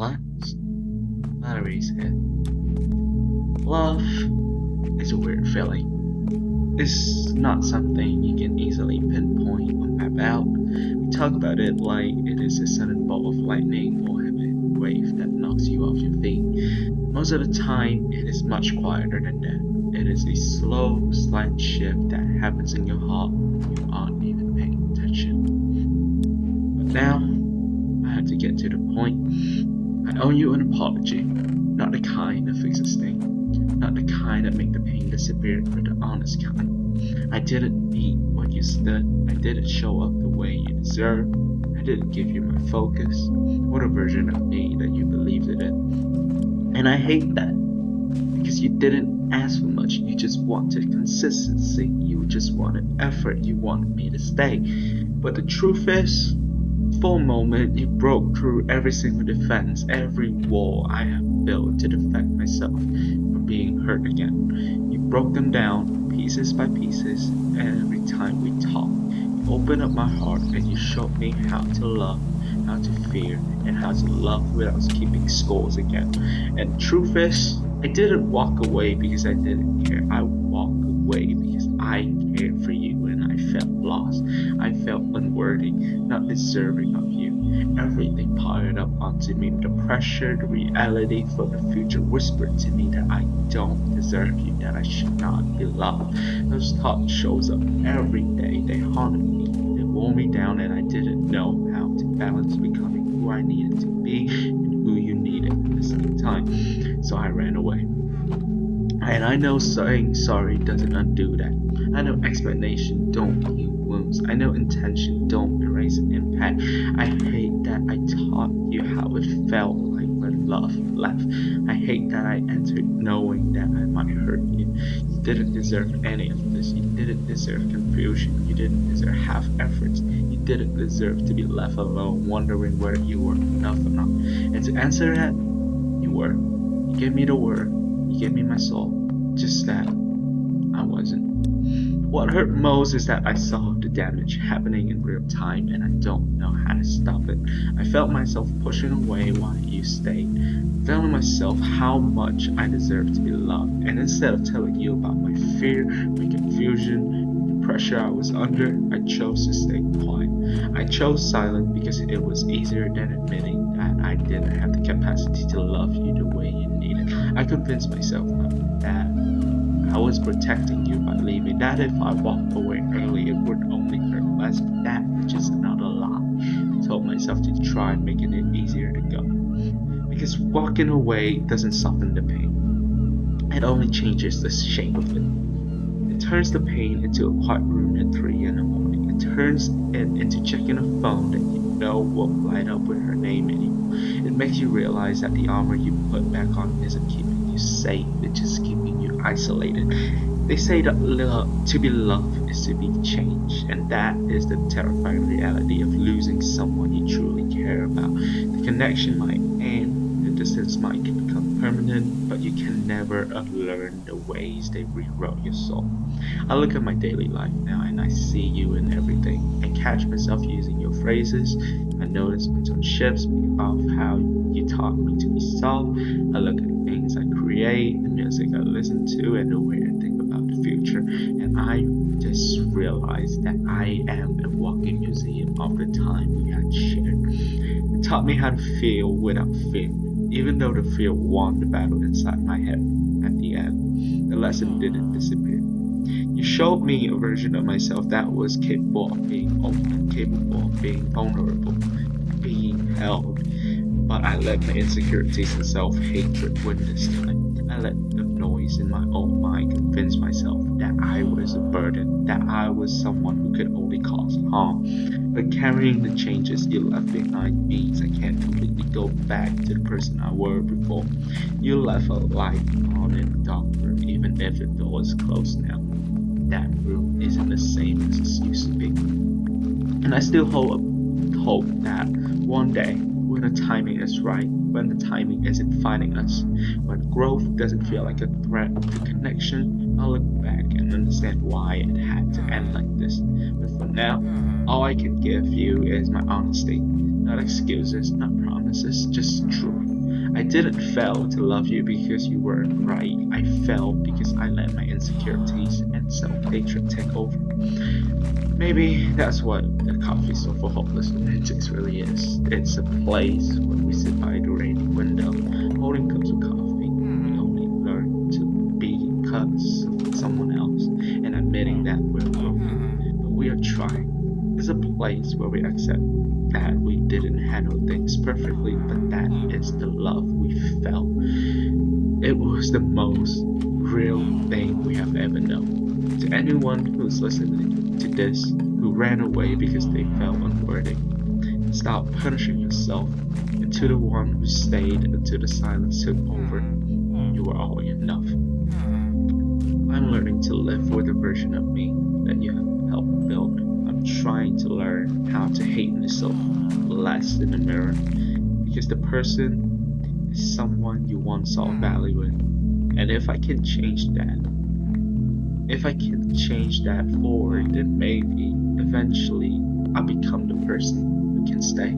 relax. Batteries hit. Love is a weird feeling. It's not something you can easily pinpoint or map out. We talk about it like it is a sudden bolt of lightning or a wave that knocks you off your feet. Most of the time, it is much quieter than that. It is a slow, slight shift that happens in your heart when you aren't even paying attention. But now, I have to get to the point. I owe you an apology. Not the kind that fixes things. Not the kind that make the pain disappear, but the honest kind. I didn't meet what you stood. I didn't show up the way you deserve. I didn't give you my focus, or the version of me that you believed it in. And I hate that, because you didn't ask for much, you just wanted consistency, you just wanted effort, you wanted me to stay. But the truth is, for a moment, you broke through every single defense, every wall I have built to defend myself from being hurt again. You broke them down, pieces by pieces, and every time we talked, you opened up my heart and you showed me how to love, how to fear, and how to love without keeping scores again. And the truth is, I didn't walk away because I didn't care. I walked away because I cared for you and I felt lost. I felt unworthy, not deserving of you. Everything piled up onto me. The pressure, the reality for the future whispered to me that I don't deserve you, that I should not be loved. Those thoughts shows up every day. They haunted me. They wore me down, and I didn't know how to balance becoming who I needed to be and who you needed at the same time. So I ran away. And I know saying sorry doesn't undo that. I know explanation don't heal wounds. I know intention don't erase an impact. I hate that I taught you how it felt like when love left. I hate that I entered knowing that I might hurt you. You didn't deserve any of this. You didn't deserve confusion. You didn't deserve half efforts. You didn't deserve to be left alone wondering whether you were enough or not. And to answer that, you were. You gave me the word. You gave me my soul. Just that I wasn't. What hurt most is that I saw the damage happening in real time and I don't know how to stop it. I felt myself pushing away while you stayed, telling myself how much I deserved to be loved. And instead of telling you about my fear, my confusion, the pressure I was under, I chose to stay quiet. I chose silence because it was easier than admitting that I didn't have the capacity to love you the way you needed. I convinced myself that I was protecting you by leaving, that if I walked away early it would only hurt less, but that was just another lie. I told myself to try making it easier to go, because walking away doesn't soften the pain, it only changes the shape of it. It turns the pain into a quiet room at 3 in the morning. It turns it into checking a phone that you know won't light up with her name anymore. It makes you realize that the armor you put back on isn't keeping you safe, it's just keeping you isolated. They say that to be loved is to be changed, and that is the terrifying reality of losing someone you truly care about. The connection might end, the distance might become permanent, but you can never unlearn the ways they rewrote your soul. I look at my daily life now and I see you in everything. I catch myself using your phrases. I notice my own shifts of how you taught me to be soft. I look at the things I create, the music I listen to, and the way I think about the future. And I just realized that I am a walking museum of the time we had shared. It taught me how to feel without fear, even though the fear won the battle inside my head. At the end, the lesson didn't disappear. You showed me a version of myself that was capable of being open, capable of being vulnerable, being held. But I let my insecurities and self-hatred win this time. I let the noise in my own mind convince myself that I was a burden, that I was someone who could only cause harm. But carrying the changes you left behind means I can't completely go back to the person I were before. You left a light on in a dark room, even if the door is closed now. That room isn't the same as it used to be. And I still hold hope that one day, when the timing is right, when the timing isn't fighting us, when growth doesn't feel like a threat to connection, I'll look back and understand why it had to end like this. But for now, all I can give you is my honesty. Not excuses, not promises, just truth. I didn't fail to love you because you weren't right. I failed because I let my insecurities and self-hatred take over. Maybe that's what the coffee store for hopeless romantics really is. It's a place where we sit by the rainy window, holding cups of coffee. We only learn to be because of someone else, and admitting that we're broken, but we are trying. It's a place where we accept that we didn't handle things perfectly, but that is the love we felt. It was the most real thing we have ever known. To anyone who's listening to this, who ran away because they felt unworthy, stop punishing yourself. And to the one who stayed until the silence took over, you were all enough. I'm learning to live with a version of me that you have helped build. I'm trying to learn how to hate myself less in the mirror, because the person is someone you once saw value in. And if I can change that forward, then maybe eventually I'll become the person who can stay.